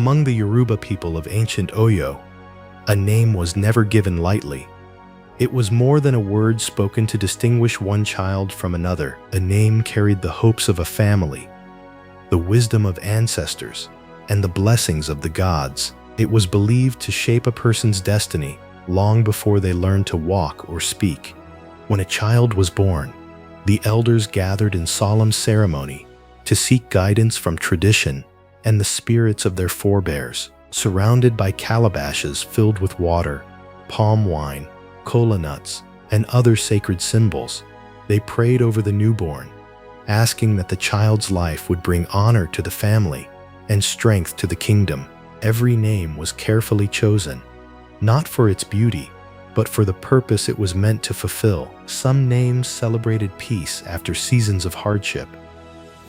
Among the Yoruba people of ancient Oyo, a name was never given lightly. It was more than a word spoken to distinguish one child from another. A name carried the hopes of a family, the wisdom of ancestors, and the blessings of the gods. It was believed to shape a person's destiny long before they learned to walk or speak. When a child was born, the elders gathered in solemn ceremony to seek guidance from tradition and the spirits of their forebears. Surrounded by calabashes filled with water, palm wine, kola nuts, and other sacred symbols, they prayed over the newborn, asking that the child's life would bring honor to the family and strength to the kingdom. Every name was carefully chosen, not for its beauty, but for the purpose it was meant to fulfill. Some names celebrated peace after seasons of hardship.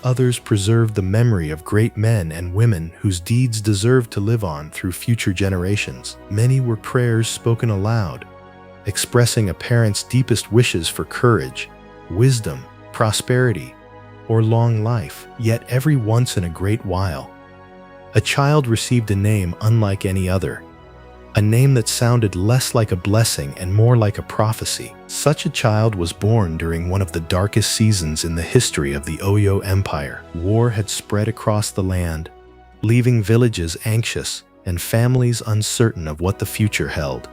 Others preserved the memory of great men and women whose deeds deserved to live on through future generations. Many were prayers spoken aloud, expressing a parent's deepest wishes for courage, wisdom, prosperity, or long life. Yet every once in a great while, a child received a name unlike any other, a name that sounded less like a blessing and more like a prophecy. Such a child was born during one of the darkest seasons in the history of the Oyo Empire. War had spread across the land, leaving villages anxious and families uncertain of what the future held.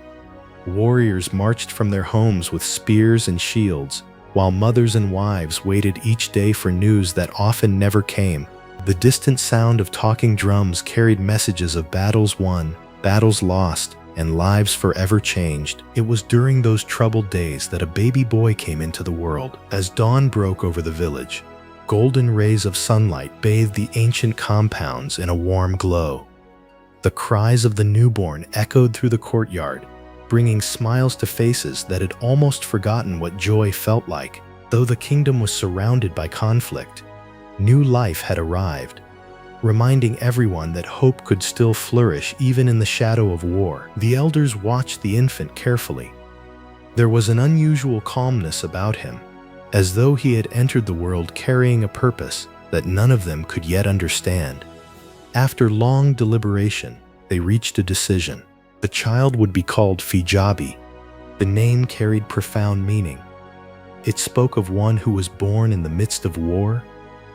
Warriors marched from their homes with spears and shields, while mothers and wives waited each day for news that often never came. The distant sound of talking drums carried messages of battles won, battles lost, and lives forever changed. It was during those troubled days that a baby boy came into the world. As dawn broke over the village, golden rays of sunlight bathed the ancient compounds in a warm glow. The cries of the newborn echoed through the courtyard, bringing smiles to faces that had almost forgotten what joy felt like. Though the kingdom was surrounded by conflict, new life had arrived, reminding everyone that hope could still flourish even in the shadow of war. The elders watched the infant carefully. There was an unusual calmness about him, as though he had entered the world carrying a purpose that none of them could yet understand. After long deliberation, they reached a decision. The child would be called Fijabi. The name carried profound meaning. It spoke of one who was born in the midst of war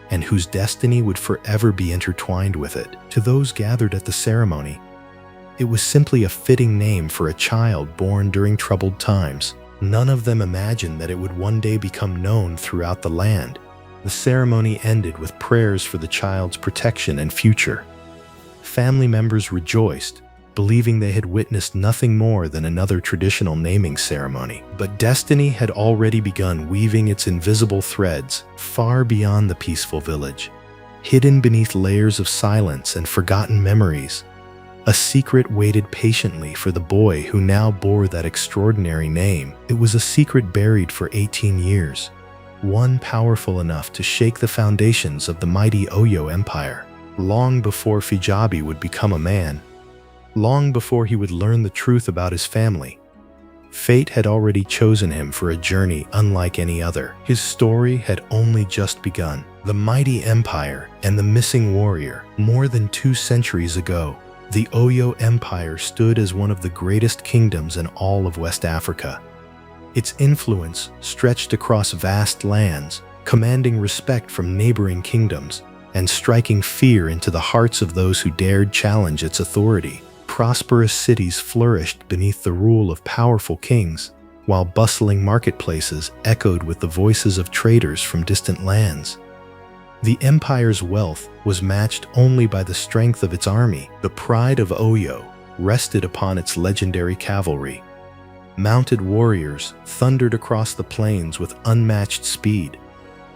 and whose destiny would forever be intertwined with it. To those gathered at the ceremony, it was simply a fitting name for a child born during troubled times. None of them imagined that it would one day become known throughout the land. The ceremony ended with prayers for the child's protection and future. Family members rejoiced, believing they had witnessed nothing more than another traditional naming ceremony. But destiny had already begun weaving its invisible threads far beyond the peaceful village. Hidden beneath layers of silence and forgotten memories, a secret waited patiently for the boy who now bore that extraordinary name. It was a secret buried for 18 years, one powerful enough to shake the foundations of the mighty Oyo Empire. Long before Fijabi would become a man, long before he would learn the truth about his family, fate had already chosen him for a journey unlike any other. His story had only just begun. The mighty empire and the missing warrior. More than 2 centuries ago, the Oyo Empire stood as one of the greatest kingdoms in all of West Africa. Its influence stretched across vast lands, commanding respect from neighboring kingdoms and striking fear into the hearts of those who dared challenge its authority. Prosperous cities flourished beneath the rule of powerful kings, while bustling marketplaces echoed with the voices of traders from distant lands. The empire's wealth was matched only by the strength of its army. The pride of Oyo rested upon its legendary cavalry. Mounted warriors thundered across the plains with unmatched speed,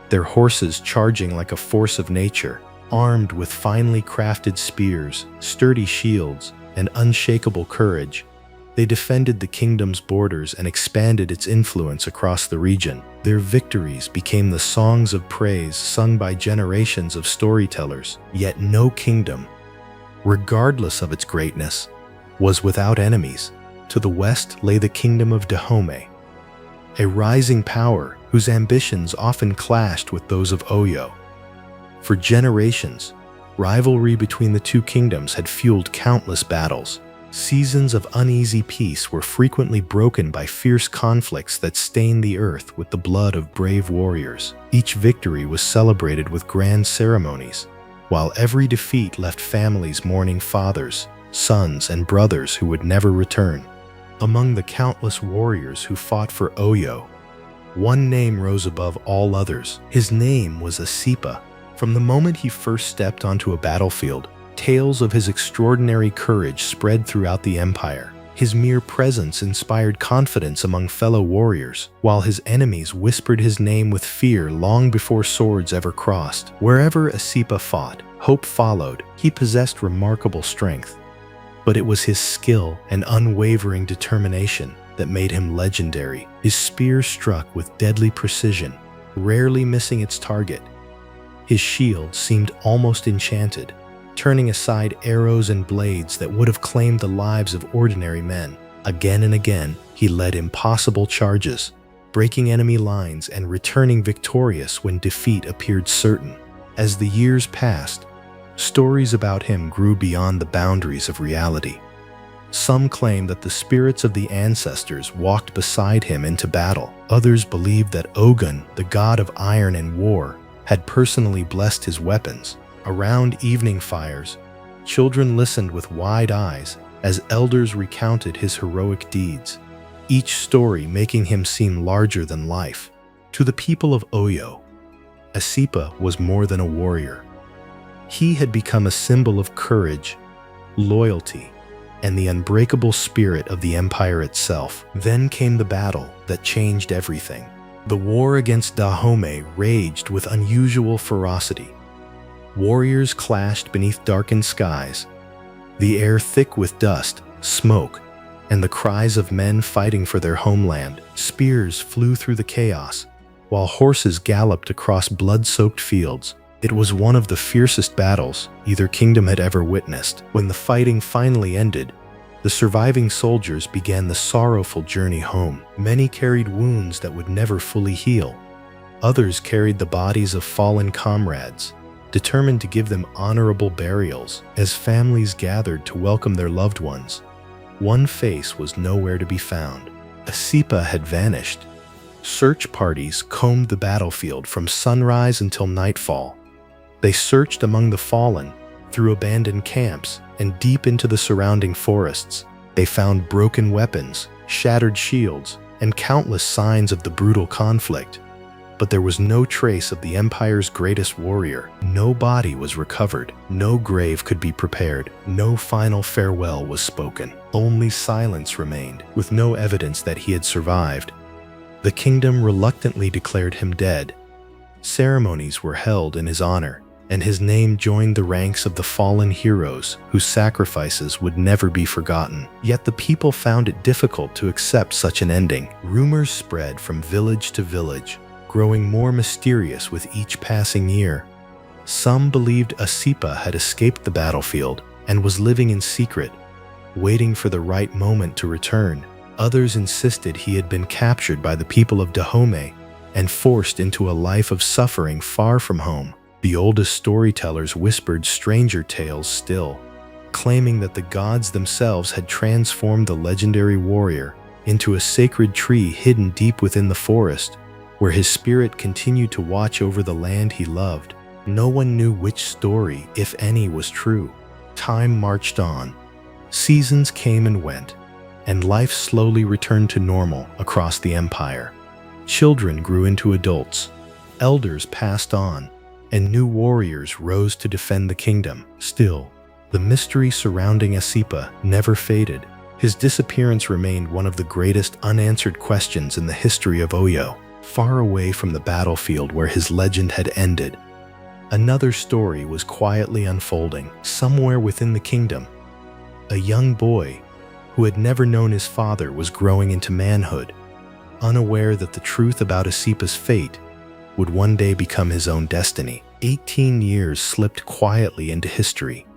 their horses charging like a force of nature. Armed with finely crafted spears, sturdy shields, and unshakable courage, they defended the kingdom's borders and expanded its influence across the region. Their victories became the songs of praise sung by generations of storytellers. Yet no kingdom, regardless of its greatness, was without enemies. To the west lay the Kingdom of Dahomey, a rising power whose ambitions often clashed with those of Oyo. For generations, Rivalry between the two kingdoms had fueled countless battles. Seasons of uneasy peace were frequently broken by fierce conflicts that stained the earth with the blood of brave warriors. Each victory was celebrated with grand ceremonies, while every defeat left families mourning fathers, sons, and brothers who would never return. Among the countless warriors who fought for Oyo, one name rose above all others. His name was Asipa. From the moment he first stepped onto a battlefield, tales of his extraordinary courage spread throughout the empire. His mere presence inspired confidence among fellow warriors, while his enemies whispered his name with fear long before swords ever crossed. Wherever Asipa fought, hope followed. He possessed remarkable strength, but it was his skill and unwavering determination that made him legendary. His spear struck with deadly precision, rarely missing its target. His shield seemed almost enchanted, turning aside arrows and blades that would have claimed the lives of ordinary men. Again and again, he led impossible charges, breaking enemy lines and returning victorious when defeat appeared certain. As the years passed, stories about him grew beyond the boundaries of reality. Some claim that the spirits of the ancestors walked beside him into battle. Others believed that Ogun, the god of iron and war, had personally blessed his weapons. Around evening fires, children listened with wide eyes as elders recounted his heroic deeds, each story making him seem larger than life. To the people of Oyo, Asipa was more than a warrior. He had become a symbol of courage, loyalty, and the unbreakable spirit of the empire itself. Then came the battle that changed everything. The war against Dahomey raged with unusual ferocity. Warriors clashed beneath darkened skies, the air thick with dust, smoke, and the cries of men fighting for their homeland. Spears flew through the chaos, while horses galloped across blood-soaked fields. It was one of the fiercest battles either kingdom had ever witnessed. When the fighting finally ended, the surviving soldiers began the sorrowful journey home. Many carried wounds that would never fully heal. Others carried the bodies of fallen comrades, determined to give them honorable burials. As families gathered to welcome their loved ones, one face was nowhere to be found. Asipa had vanished. Search parties combed the battlefield from sunrise until nightfall. They searched among the fallen, through abandoned camps, and deep into the surrounding forests. They found broken weapons, shattered shields, and countless signs of the brutal conflict. But there was no trace of the empire's greatest warrior. No body was recovered. No grave could be prepared. No final farewell was spoken. Only silence remained, with no evidence that he had survived. The kingdom reluctantly declared him dead. Ceremonies were held in his honor, and his name joined the ranks of the fallen heroes whose sacrifices would never be forgotten. Yet the people found it difficult to accept such an ending. Rumors spread from village to village, growing more mysterious with each passing year. Some believed Asipa had escaped the battlefield and was living in secret, waiting for the right moment to return. Others insisted he had been captured by the people of Dahomey and forced into a life of suffering far from home. The oldest storytellers whispered stranger tales still, claiming that the gods themselves had transformed the legendary warrior into a sacred tree hidden deep within the forest, where his spirit continued to watch over the land he loved. No one knew which story, if any, was true. Time marched on. Seasons came and went, and life slowly returned to normal across the empire. Children grew into adults, elders passed on, and new warriors rose to defend the kingdom. Still, the mystery surrounding Asipa never faded. His disappearance remained one of the greatest unanswered questions in the history of Oyo. Far away from the battlefield where his legend had ended, another story was quietly unfolding. Somewhere within the kingdom, a young boy who had never known his father was growing into manhood, unaware that the truth about Asipa's fate would one day become his own destiny. 18 years slipped quietly into history,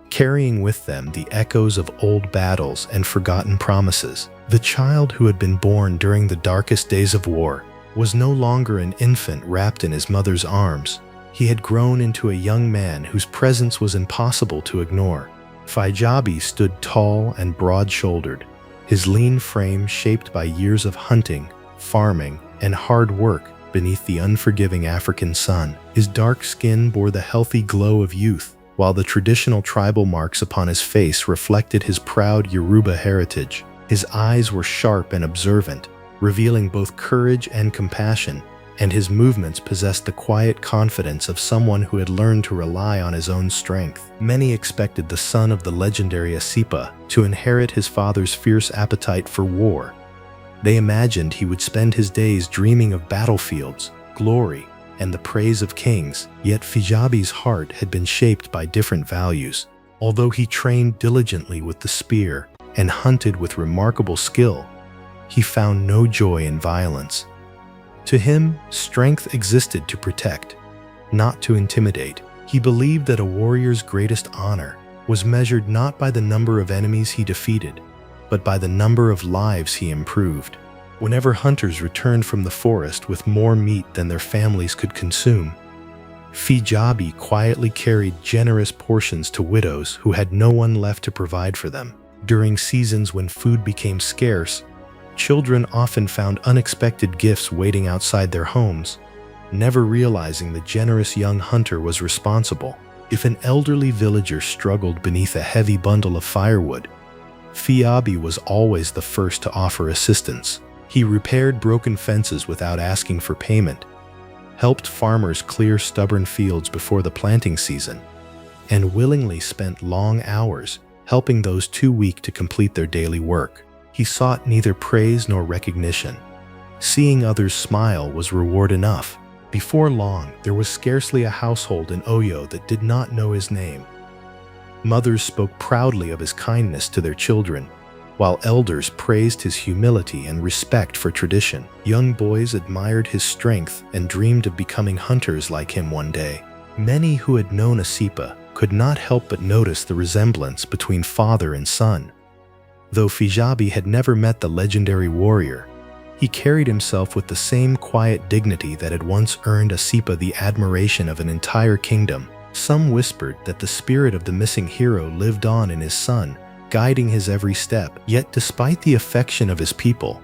carrying with them the echoes of old battles and forgotten promises. The child who had been born during the darkest days of war was no longer an infant wrapped in his mother's arms. he had grown into a young man whose presence was impossible to ignore. Fijabi stood tall and broad-shouldered, his lean frame shaped by years of hunting, farming, and hard work beneath the unforgiving African sun. His dark skin bore the healthy glow of youth, while the traditional tribal marks upon his face reflected his proud Yoruba heritage. His eyes were sharp and observant, revealing both courage and compassion, and his movements possessed the quiet confidence of someone who had learned to rely on his own strength. Many expected the son of the legendary Asipa to inherit his father's fierce appetite for war. They imagined he would spend his days dreaming of battlefields, glory, and the praise of kings. Yet Fijabi's heart had been shaped by different values. Although he trained diligently with the spear and hunted with remarkable skill, he found no joy in violence. To him, strength existed to protect, not to intimidate. He believed that a warrior's greatest honor was measured not by the number of enemies he defeated, but by the number of lives he improved. Whenever hunters returned from the forest with more meat than their families could consume, Fijabi quietly carried generous portions to widows who had no one left to provide for them. During seasons when food became scarce, children often found unexpected gifts waiting outside their homes, never realizing the generous young hunter was responsible. If an elderly villager struggled beneath a heavy bundle of firewood, Fijabi was always the first to offer assistance. He repaired broken fences without asking for payment, helped farmers clear stubborn fields before the planting season, and willingly spent long hours helping those too weak to complete their daily work. He sought neither praise nor recognition. Seeing others smile was reward enough. Before long, there was scarcely a household in Oyo that did not know his name. Mothers spoke proudly of his kindness to their children, while elders praised his humility and respect for tradition. Young boys admired his strength and dreamed of becoming hunters like him one day. Many who had known Asipa could not help but notice the resemblance between father and son. Though Fijabi had never met the legendary warrior, he carried himself with the same quiet dignity that had once earned Asipa the admiration of an entire kingdom. Some whispered that the spirit of the missing hero lived on in his son, guiding his every step. Yet despite the affection of his people,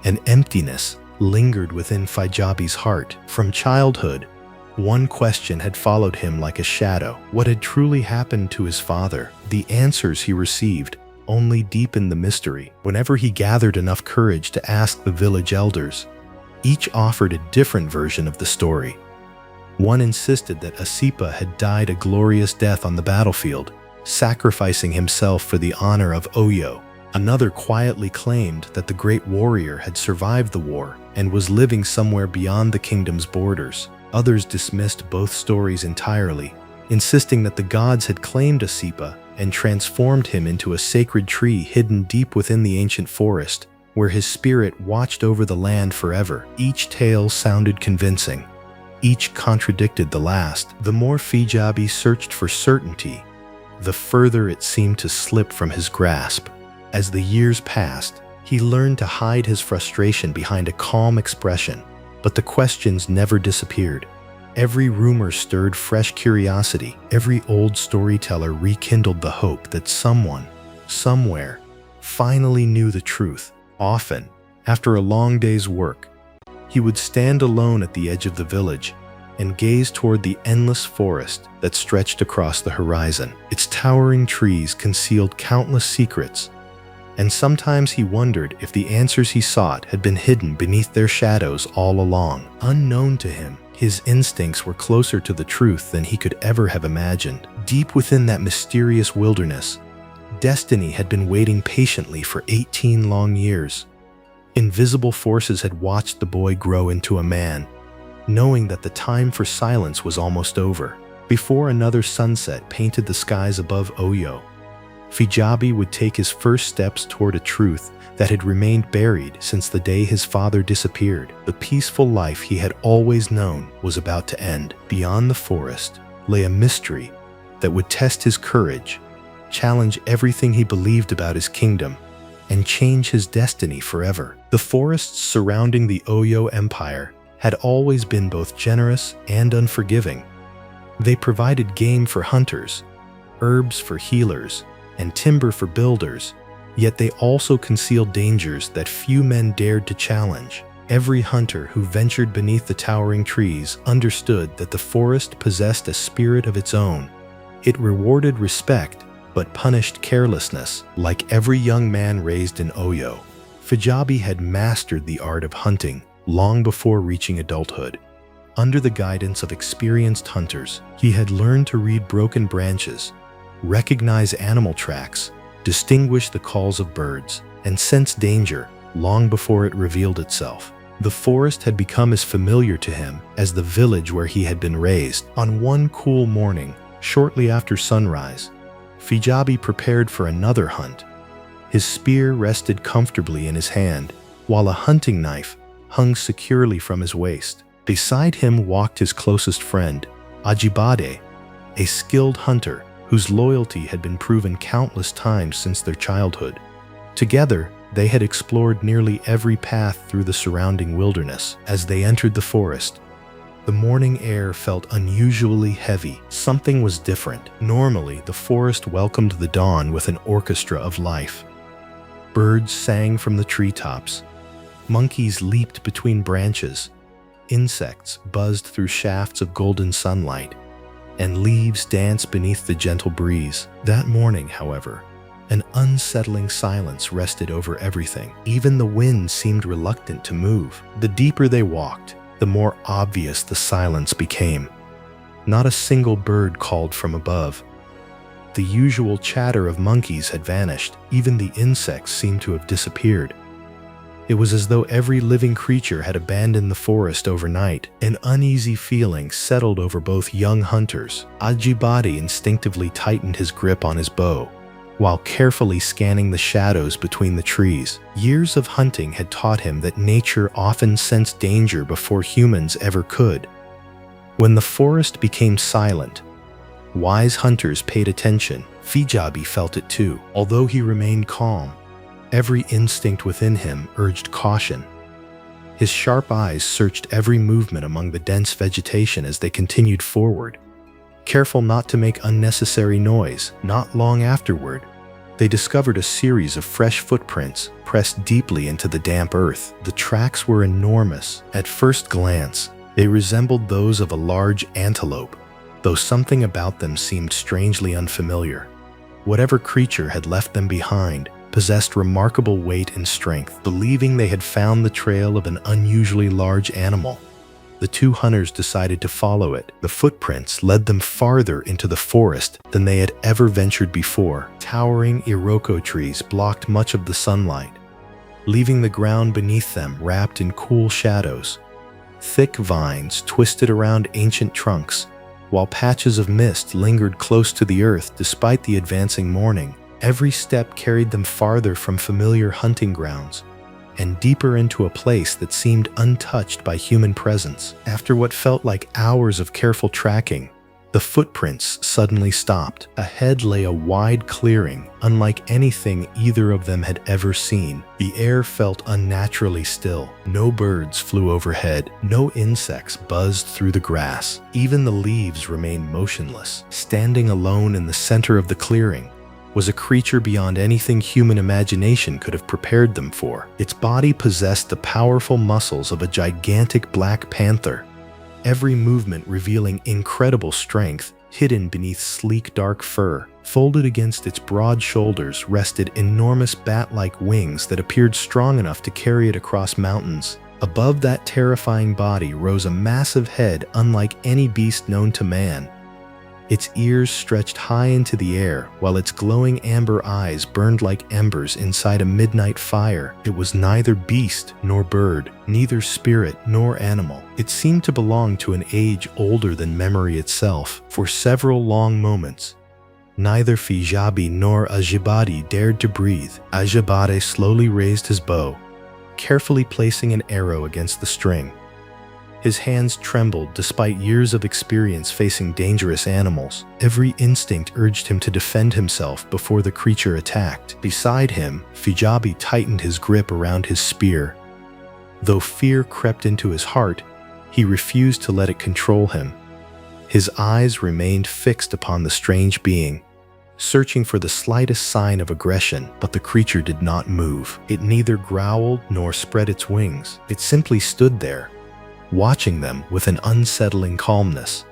an emptiness lingered within Fijabi's heart. From childhood, one question had followed him like a shadow. What had truly happened to his father? The answers he received only deepened the mystery. Whenever he gathered enough courage to ask the village elders, each offered a different version of the story. One insisted that Asipa had died a glorious death on the battlefield, sacrificing himself for the honor of Oyo. Another quietly claimed that the great warrior had survived the war and was living somewhere beyond the kingdom's borders. Others dismissed both stories entirely, insisting that the gods had claimed Asipa and transformed him into a sacred tree hidden deep within the ancient forest, where his spirit watched over the land forever. Each tale sounded convincing. Each contradicted the last. The more Fijabi searched for certainty, the further it seemed to slip from his grasp. As the years passed, he learned to hide his frustration behind a calm expression, but the questions never disappeared. Every rumor stirred fresh curiosity. Every old storyteller rekindled the hope that someone, somewhere, finally knew the truth. Often, after a long day's work, he would stand alone at the edge of the village and gaze toward the endless forest that stretched across the horizon. Its towering trees concealed countless secrets, and sometimes he wondered if the answers he sought had been hidden beneath their shadows all along. Unknown to him, his instincts were closer to the truth than he could ever have imagined. Deep within that mysterious wilderness, destiny had been waiting patiently for 18 long years. Invisible forces had watched the boy grow into a man, knowing that the time for silence was almost over. Before another sunset painted the skies above Oyo, Fijabi would take his first steps toward a truth that had remained buried since the day his father disappeared. The peaceful life he had always known was about to end. Beyond the forest lay a mystery that would test his courage, challenge everything he believed about his kingdom, and change his destiny forever. The forests surrounding the Oyo Empire had always been both generous and unforgiving, They provided game for hunters, herbs for healers, and timber for builders, yet they also concealed dangers that few men dared to challenge. Every hunter who ventured beneath the towering trees understood that the forest possessed a spirit of its own. It rewarded respect, but punished carelessness. Like every young man raised in Oyo, Fijabi had mastered the art of hunting long before reaching adulthood. Under the guidance of experienced hunters, he had learned to read broken branches, recognize animal tracks, distinguish the calls of birds, and sense danger long before it revealed itself. The forest had become as familiar to him as the village where he had been raised. On one cool morning, shortly after sunrise, Fijabi prepared for another hunt. His spear rested comfortably in his hand, while a hunting knife hung securely from his waist. Beside him walked his closest friend, Ajibade, a skilled hunter whose loyalty had been proven countless times since their childhood. Together, they had explored nearly every path through the surrounding wilderness. As they entered the forest, the morning air felt unusually heavy. Something was different. Normally, the forest welcomed the dawn with an orchestra of life. Birds sang from the treetops. Monkeys leaped between branches. Insects buzzed through shafts of golden sunlight, and leaves danced beneath the gentle breeze. That morning, however, an unsettling silence rested over everything. Even the wind seemed reluctant to move. The deeper they walked, the more obvious the silence became. Not a single bird called from above. The usual chatter of monkeys had vanished. Even the insects seemed to have disappeared. It was as though every living creature had abandoned the forest overnight. An uneasy feeling settled over both young hunters. Ajibade instinctively tightened his grip on his bow, while carefully scanning the shadows between the trees. Years of hunting had taught him that nature often sensed danger before humans ever could. When the forest became silent, wise hunters paid attention. Fijabi felt it too. Although he remained calm, every instinct within him urged caution. His sharp eyes searched every movement among the dense vegetation as they continued forward, careful not to make unnecessary noise. Not long afterward, they discovered a series of fresh footprints pressed deeply into the damp earth. The tracks were enormous. At first glance, they resembled those of a large antelope, though something about them seemed strangely unfamiliar. Whatever creature had left them behind possessed remarkable weight and strength. Believing they had found the trail of an unusually large animal, the two hunters decided to follow it. The footprints led them farther into the forest than they had ever ventured before. Towering iroko trees blocked much of the sunlight, leaving the ground beneath them wrapped in cool shadows. Thick vines twisted around ancient trunks, while patches of mist lingered close to the earth despite the advancing morning. Every step carried them farther from familiar hunting grounds and deeper into a place that seemed untouched by human presence. After what felt like hours of careful tracking, the footprints suddenly stopped. Ahead lay a wide clearing, unlike anything either of them had ever seen. The air felt unnaturally still. No birds flew overhead. No insects buzzed through the grass. Even the leaves remained motionless. Standing alone in the center of the clearing was a creature beyond anything human imagination could have prepared them for. Its body possessed the powerful muscles of a gigantic black panther, every movement revealing incredible strength hidden beneath sleek dark fur. Folded against its broad shoulders rested enormous bat-like wings that appeared strong enough to carry it across mountains. Above that terrifying body rose a massive head unlike any beast known to man. Its ears stretched high into the air, while its glowing amber eyes burned like embers inside a midnight fire. It was neither beast nor bird, neither spirit nor animal. It seemed to belong to an age older than memory itself. For several long moments, neither Fijabi nor Ajibade dared to breathe. Ajibade slowly raised his bow, carefully placing an arrow against the string. His hands trembled despite years of experience facing dangerous animals. Every instinct urged him to defend himself before the creature attacked. Beside him, Fijabi tightened his grip around his spear. Though fear crept into his heart, he refused to let it control him. His eyes remained fixed upon the strange being, searching for the slightest sign of aggression, but the creature did not move. It neither growled nor spread its wings. It simply stood there, watching them with an unsettling calmness,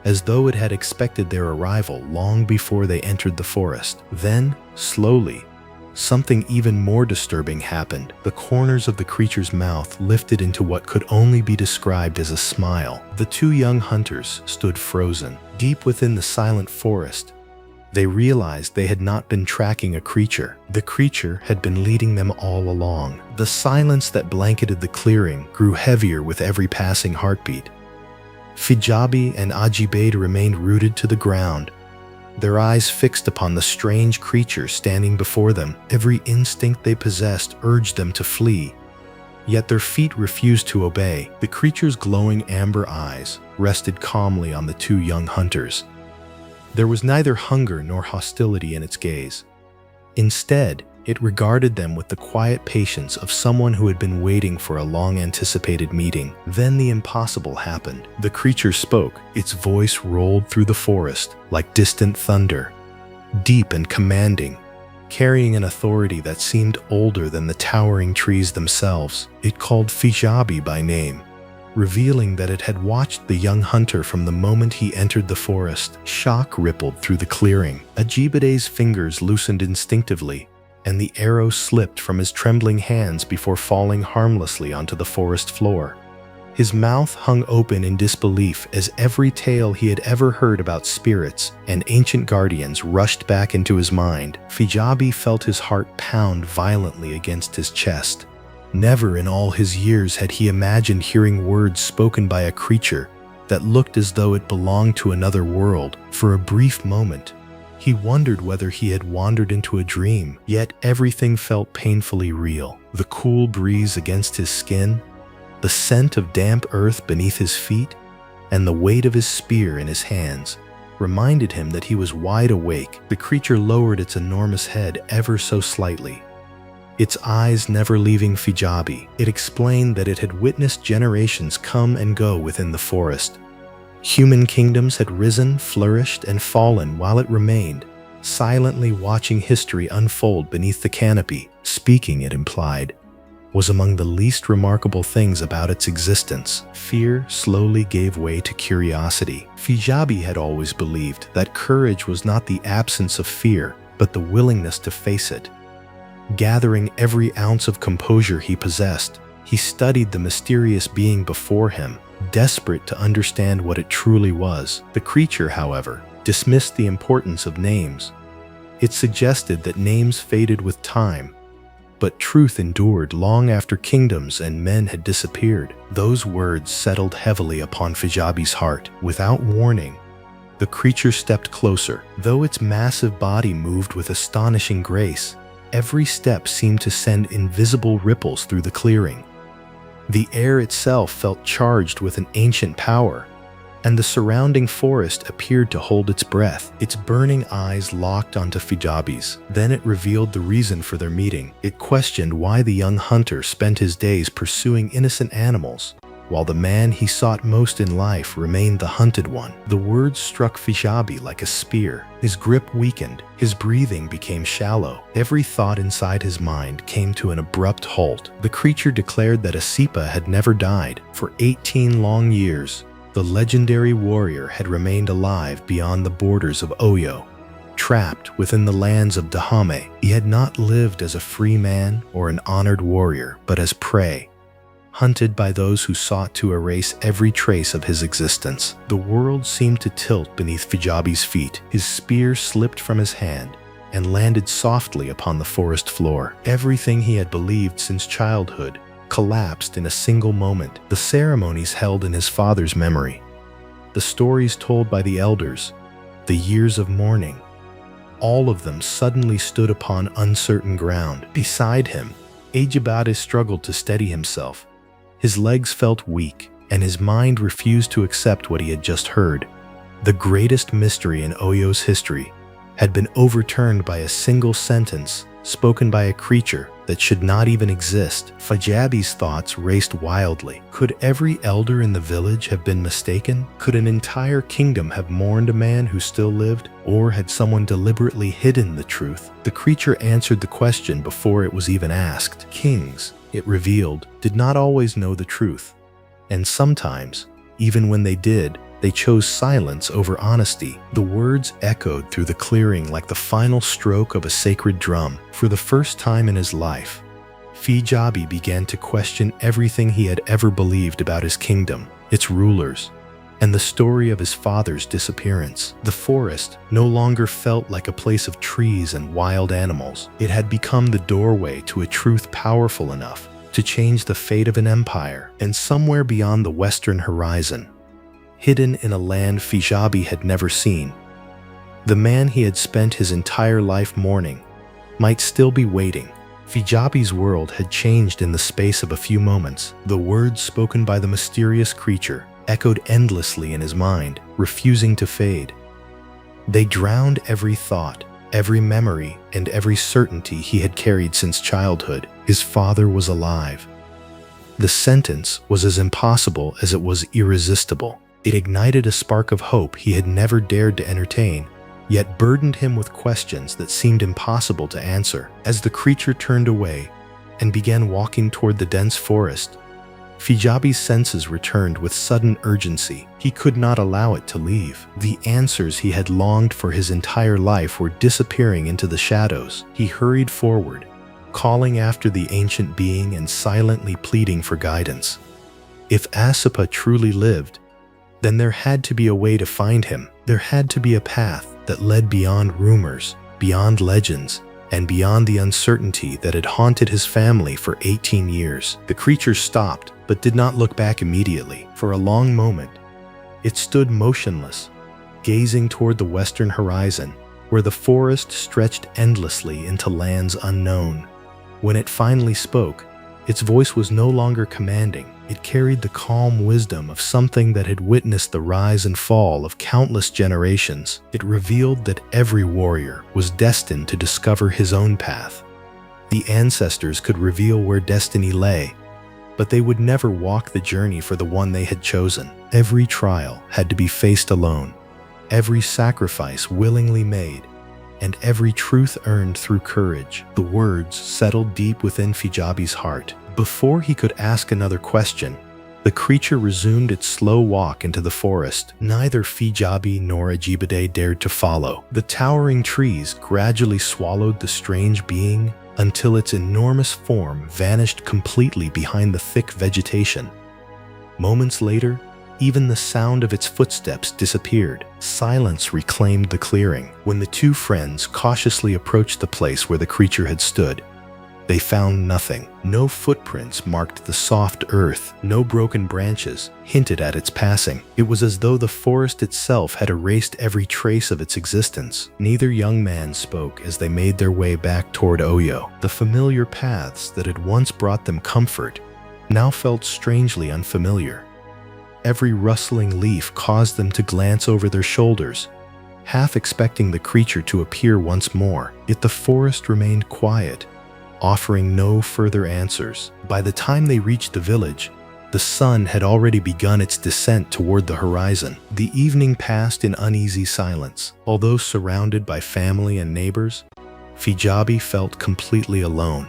as though it had expected their arrival long before they entered the forest. Then, slowly, something even more disturbing happened. The corners of the creature's mouth lifted into what could only be described as a smile. The two young hunters stood frozen. Deep within the silent forest, they realized they had not been tracking a creature. The creature had been leading them all along. The silence that blanketed the clearing grew heavier with every passing heartbeat. Fijabi and Ajibade remained rooted to the ground, their eyes fixed upon the strange creature standing before them. Every instinct they possessed urged them to flee, yet their feet refused to obey. The creature's glowing amber eyes rested calmly on the two young hunters. There was neither hunger nor hostility in its gaze. Instead, it regarded them with the quiet patience of someone who had been waiting for a long-anticipated meeting. Then the impossible happened. The creature spoke. Its voice rolled through the forest like distant thunder, deep and commanding, carrying an authority that seemed older than the towering trees themselves. It called Fijabi by name, revealing that it had watched the young hunter from the moment he entered the forest. Shock rippled through the clearing. Ajibade's fingers loosened instinctively, and the arrow slipped from his trembling hands before falling harmlessly onto the forest floor. His mouth hung open in disbelief as every tale he had ever heard about spirits and ancient guardians rushed back into his mind. Fijabi felt his heart pound violently against his chest. Never in all his years had he imagined hearing words spoken by a creature that looked as though it belonged to another world. For a brief moment, he wondered whether he had wandered into a dream, yet everything felt painfully real. The cool breeze against his skin, the scent of damp earth beneath his feet, and the weight of his spear in his hands reminded him that he was wide awake. The creature lowered its enormous head ever so slightly, its eyes never leaving Fijabi. It explained that it had witnessed generations come and go within the forest. Human kingdoms had risen, flourished, and fallen while it remained, silently watching history unfold beneath the canopy. Speaking, it implied, was among the least remarkable things about its existence. Fear slowly gave way to curiosity. Fijabi had always believed that courage was not the absence of fear, but the willingness to face it. Gathering every ounce of composure he possessed, he studied the mysterious being before him, desperate to understand what it truly was. The creature, however, dismissed the importance of names. It suggested that names faded with time, but truth endured long after kingdoms and men had disappeared. Those words settled heavily upon Fijabi's heart. Without warning, the creature stepped closer. Though its massive body moved with astonishing grace, every step seemed to send invisible ripples through the clearing. The air itself felt charged with an ancient power, and the surrounding forest appeared to hold its breath. Its burning eyes locked onto Fijabi's. Then it revealed the reason for their meeting. It questioned why the young hunter spent his days pursuing innocent animals, while the man he sought most in life remained the hunted one. The words struck Fijabi like a spear. His grip weakened. His breathing became shallow. Every thought inside his mind came to an abrupt halt. The creature declared that Asipa had never died. For 18 long years, the legendary warrior had remained alive beyond the borders of Oyo. Trapped within the lands of Dahomey, he had not lived as a free man or an honored warrior, but as prey, hunted by those who sought to erase every trace of his existence. The world seemed to tilt beneath Fijabi's feet. His spear slipped from his hand and landed softly upon the forest floor. Everything he had believed since childhood collapsed in a single moment. The ceremonies held in his father's memory, the stories told by the elders, the years of mourning, all of them suddenly stood upon uncertain ground. Beside him, Ajibade struggled to steady himself. His legs felt weak, and his mind refused to accept what he had just heard. The greatest mystery in Oyo's history had been overturned by a single sentence spoken by a creature that should not even exist. Fijabi's thoughts raced wildly. Could every elder in the village have been mistaken? Could an entire kingdom have mourned a man who still lived? Or had someone deliberately hidden the truth? The creature answered the question before it was even asked. Kings, it revealed, did not always know the truth. And sometimes, even when they did, they chose silence over honesty. The words echoed through the clearing like the final stroke of a sacred drum. For the first time in his life, Fijabi began to question everything he had ever believed about his kingdom, its rulers, and the story of his father's disappearance. The forest no longer felt like a place of trees and wild animals. It had become the doorway to a truth powerful enough to change the fate of an empire. And somewhere beyond the western horizon, hidden in a land Fijabi had never seen, the man he had spent his entire life mourning might still be waiting. Fijabi's world had changed in the space of a few moments. The words spoken by the mysterious creature echoed endlessly in his mind, refusing to fade. They drowned every thought, every memory, and every certainty he had carried since childhood. His father was alive. The sentence was as impossible as it was irresistible. It ignited a spark of hope he had never dared to entertain, yet burdened him with questions that seemed impossible to answer. As the creature turned away and began walking toward the dense forest, Fijabi's senses returned with sudden urgency. He could not allow it to leave. The answers he had longed for his entire life were disappearing into the shadows. He hurried forward, calling after the ancient being and silently pleading for guidance. If Asipa truly lived, then there had to be a way to find him. There had to be a path that led beyond rumors, beyond legends, and beyond the uncertainty that had haunted his family for 18 years. The creature stopped, but did not look back immediately. For a long moment, it stood motionless, gazing toward the western horizon, where the forest stretched endlessly into lands unknown. When it finally spoke, its voice was no longer commanding. It carried the calm wisdom of something that had witnessed the rise and fall of countless generations. It revealed that every warrior was destined to discover his own path. The ancestors could reveal where destiny lay, but they would never walk the journey for the one they had chosen. Every trial had to be faced alone, every sacrifice willingly made, and every truth earned through courage. The words settled deep within Fijabi's heart. Before he could ask another question, the creature resumed its slow walk into the forest. Neither Fijabi nor Ajibade dared to follow. The towering trees gradually swallowed the strange being until its enormous form vanished completely behind the thick vegetation. Moments later, even the sound of its footsteps disappeared. Silence reclaimed the clearing. When the two friends cautiously approached the place where the creature had stood, they found nothing. No footprints marked the soft earth. No broken branches hinted at its passing. It was as though the forest itself had erased every trace of its existence. Neither young man spoke as they made their way back toward Oyo. The familiar paths that had once brought them comfort now felt strangely unfamiliar. Every rustling leaf caused them to glance over their shoulders, half expecting the creature to appear once more. Yet the forest remained quiet, offering no further answers. By the time they reached the village, the sun had already begun its descent toward the horizon. The evening passed in uneasy silence. Although surrounded by family and neighbors, Fijabi felt completely alone.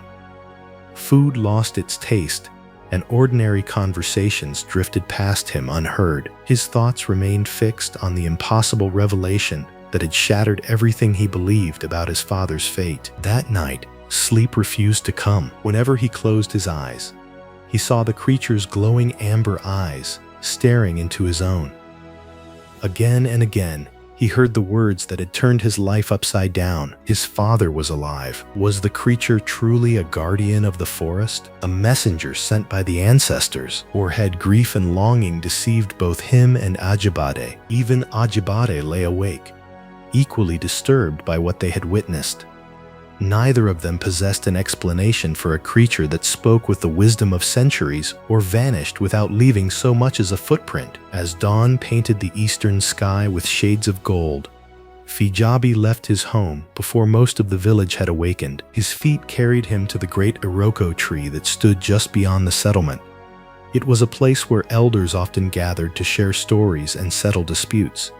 Food lost its taste, and ordinary conversations drifted past him unheard. His thoughts remained fixed on the impossible revelation that had shattered everything he believed about his father's fate. That night, sleep refused to come. Whenever he closed his eyes, he saw the creature's glowing amber eyes staring into his own. Again and again, he heard the words that had turned his life upside down. His father was alive. Was the creature truly a guardian of the forest, a messenger sent by the ancestors? Or had grief and longing deceived both him and Ajibade? Even Ajibade lay awake, equally disturbed by what they had witnessed. Neither of them possessed an explanation for a creature that spoke with the wisdom of centuries or vanished without leaving so much as a footprint. As dawn painted the eastern sky with shades of gold, Fijabi left his home before most of the village had awakened. His feet carried him to the great Iroko tree that stood just beyond the settlement. It was a place where elders often gathered to share stories and settle disputes.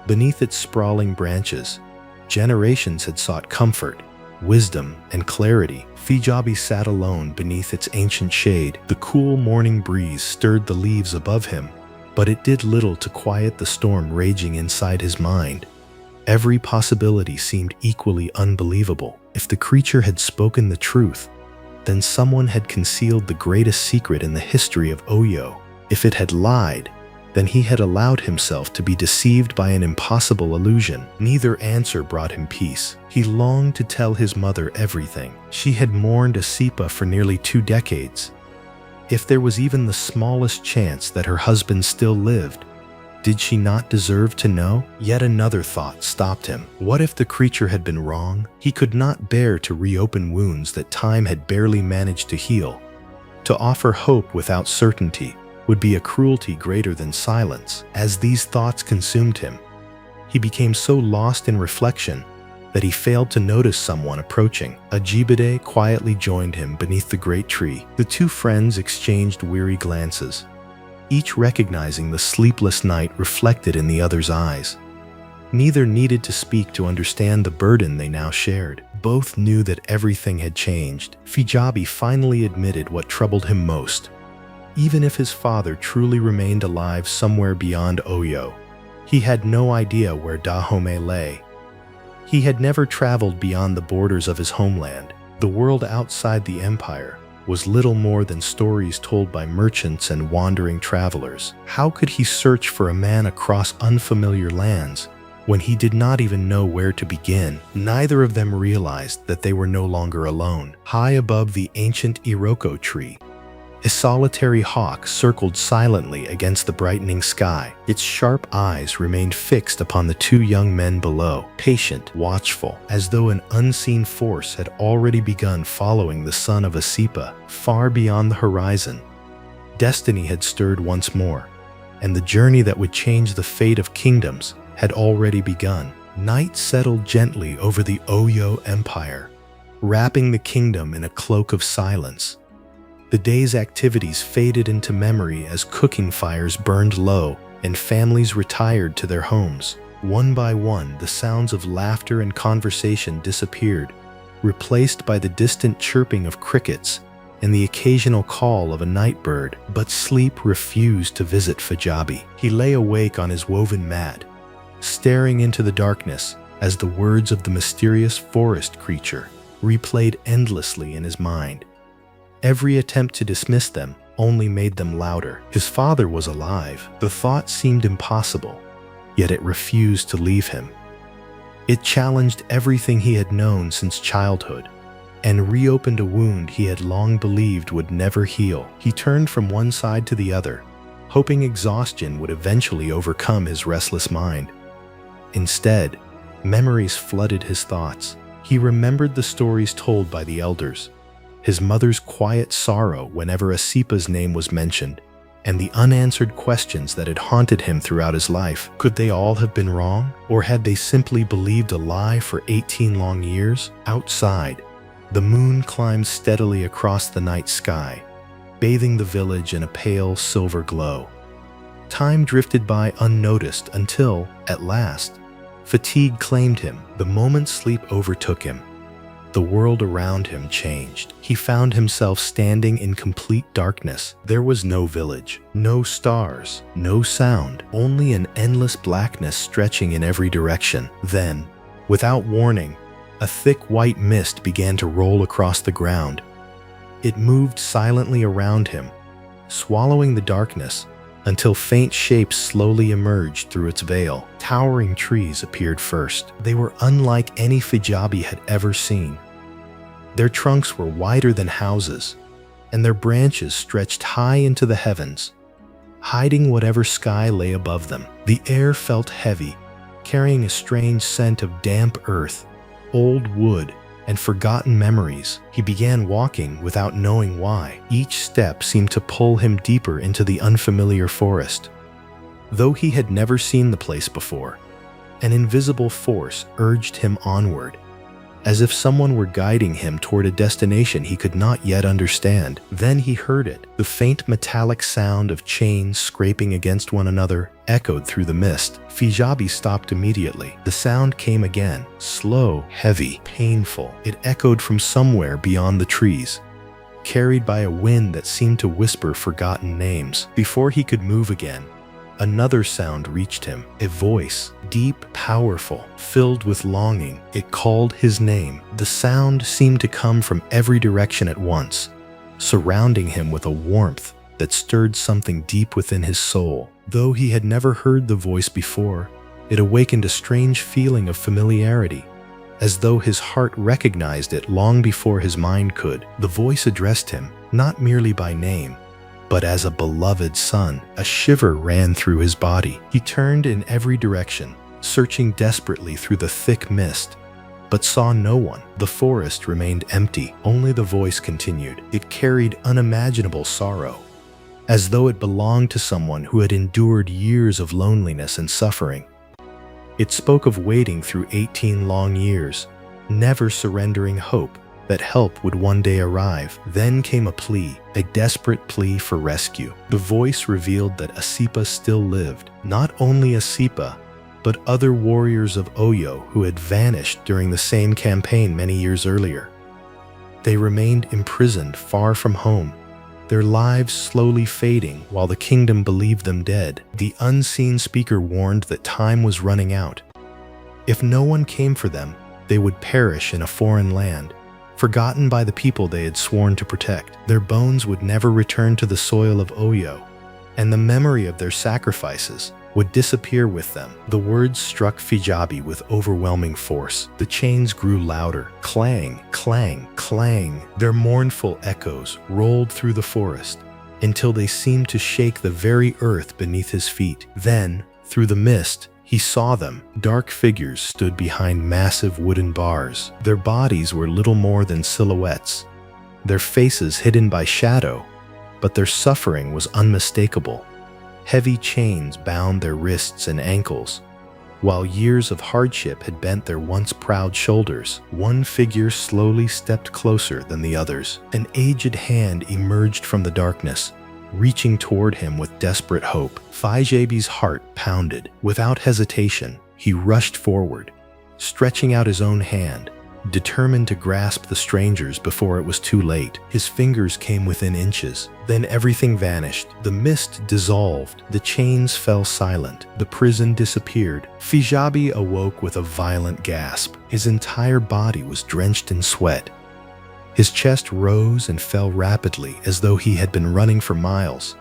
Beneath its sprawling branches, generations had sought comfort, wisdom, and clarity. Fijabi sat alone beneath its ancient shade. The cool morning breeze stirred the leaves above him, but it did little to quiet the storm raging inside his mind. Every possibility seemed equally unbelievable. If the creature had spoken the truth, then someone had concealed the greatest secret in the history of Oyo. If it had lied, then he had allowed himself to be deceived by an impossible illusion. Neither answer brought him peace. He longed to tell his mother everything. She had mourned Asipa for nearly 2 decades. If there was even the smallest chance that her husband still lived, did she not deserve to know? Yet another thought stopped him. What if the creature had been wrong? He could not bear to reopen wounds that time had barely managed to heal. To offer hope without certainty would be a cruelty greater than silence. As these thoughts consumed him, he became so lost in reflection that he failed to notice someone approaching. Ajibade quietly joined him beneath the great tree. The two friends exchanged weary glances, each recognizing the sleepless night reflected in the other's eyes. Neither needed to speak to understand the burden they now shared. Both knew that everything had changed. Fijabi finally admitted what troubled him most. Even if his father truly remained alive somewhere beyond Oyo, he had no idea where Dahomey lay. He had never traveled beyond the borders of his homeland. The world outside the empire was little more than stories told by merchants and wandering travelers. How could he search for a man across unfamiliar lands when he did not even know where to begin? Neither of them realized that they were no longer alone. High above the ancient Iroko tree, a solitary hawk circled silently against the brightening sky. Its sharp eyes remained fixed upon the two young men below, patient, watchful, as though an unseen force had already begun following the son of Asipa. Far beyond the horizon, destiny had stirred once more, and the journey that would change the fate of kingdoms had already begun. Night settled gently over the Oyo Empire, wrapping the kingdom in a cloak of silence. The day's activities faded into memory as cooking fires burned low and families retired to their homes. One by one, the sounds of laughter and conversation disappeared, replaced by the distant chirping of crickets and the occasional call of a night bird. But sleep refused to visit Fijabi. He lay awake on his woven mat, staring into the darkness as the words of the mysterious forest creature replayed endlessly in his mind. Every attempt to dismiss them only made them louder. His father was alive. The thought seemed impossible, yet it refused to leave him. It challenged everything he had known since childhood and reopened a wound he had long believed would never heal. He turned from one side to the other, hoping exhaustion would eventually overcome his restless mind. Instead, memories flooded his thoughts. He remembered the stories told by the elders, his mother's quiet sorrow whenever Asipa's name was mentioned, and the unanswered questions that had haunted him throughout his life. Could they all have been wrong? Or had they simply believed a lie for 18 long years? Outside, the moon climbed steadily across the night sky, bathing the village in a pale silver glow. Time drifted by unnoticed until, at last, fatigue claimed him. The moment sleep overtook him, the world around him changed. He found himself standing in complete darkness. There was no village, no stars, no sound, only an endless blackness stretching in every direction. Then, without warning, a thick white mist began to roll across the ground. It moved silently around him, swallowing the darkness until faint shapes slowly emerged through its veil. Towering trees appeared first. They were unlike any Fijabi had ever seen. Their trunks were wider than houses, and their branches stretched high into the heavens, hiding whatever sky lay above them. The air felt heavy, carrying a strange scent of damp earth, old wood, and forgotten memories. He began walking without knowing why. Each step seemed to pull him deeper into the unfamiliar forest. Though he had never seen the place before, An invisible force urged him onward, as if someone were guiding him toward a destination he could not yet understand. Then he heard it. The faint metallic sound of chains scraping against one another echoed through the mist. Fijabi stopped immediately. The sound came again, slow, heavy, painful. It echoed from somewhere beyond the trees, carried by a wind that seemed to whisper forgotten names. Before he could move again, another sound reached him, a voice, deep, powerful, filled with longing. It called his name. The sound seemed to come from every direction at once, surrounding him with a warmth that stirred something deep within his soul. Though he had never heard the voice before, it awakened a strange feeling of familiarity, as though his heart recognized it long before his mind could. The voice addressed him, not merely by name, but as a beloved son. A shiver ran through his body. He turned in every direction, searching desperately through the thick mist, but saw no one. The forest remained empty. Only the voice continued. It carried unimaginable sorrow, as though it belonged to someone who had endured years of loneliness and suffering. It spoke of waiting through 18 long years, never surrendering hope that help would one day arrive. Then came a plea, a desperate plea for rescue. The voice revealed that Asipa still lived. Not only Asipa, but other warriors of Oyo who had vanished during the same campaign many years earlier. They remained imprisoned far from home, their lives slowly fading while the kingdom believed them dead. The unseen speaker warned that time was running out. If no one came for them, they would perish in a foreign land, forgotten by the people they had sworn to protect. Their bones would never return to the soil of Oyo, and the memory of their sacrifices would disappear with them. The words struck Fijabi with overwhelming force. The chains grew louder. Clang, clang, clang. Their mournful echoes rolled through the forest until they seemed to shake the very earth beneath his feet. Then, through the mist, he saw them. Dark figures stood behind massive wooden bars. Their bodies were little more than silhouettes, their faces hidden by shadow, but their suffering was unmistakable. Heavy chains bound their wrists and ankles, while years of hardship had bent their once proud shoulders. One figure slowly stepped closer than the others. An aged hand emerged from the darkness, reaching toward him with desperate hope. Fijabi's heart pounded. Without hesitation, he rushed forward, stretching out his own hand, determined to grasp the stranger's before it was too late. His fingers came within inches. Then everything vanished. The mist dissolved. The chains fell silent. The prison disappeared. Fijabi awoke with a violent gasp. His entire body was drenched in sweat. His chest rose and fell rapidly as though he had been running for miles.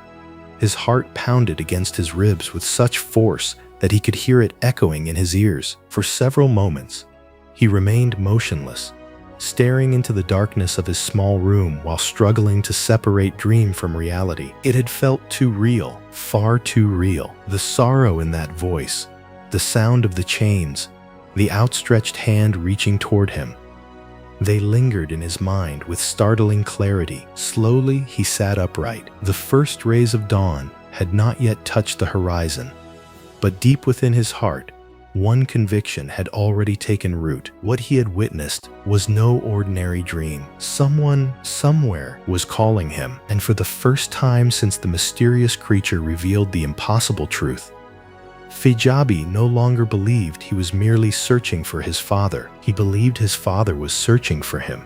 His heart pounded against his ribs with such force that he could hear it echoing in his ears. For several moments, he remained motionless, staring into the darkness of his small room while struggling to separate dream from reality. It had felt too real, far too real. The sorrow in that voice, the sound of the chains, the outstretched hand reaching toward him. They lingered in his mind with startling clarity. Slowly, he sat upright. The first rays of dawn had not yet touched the horizon, but deep within his heart, one conviction had already taken root. What he had witnessed was no ordinary dream. Someone, somewhere, was calling him, and for the first time since the mysterious creature revealed the impossible truth, Fijabi no longer believed he was merely searching for his father. He believed his father was searching for him.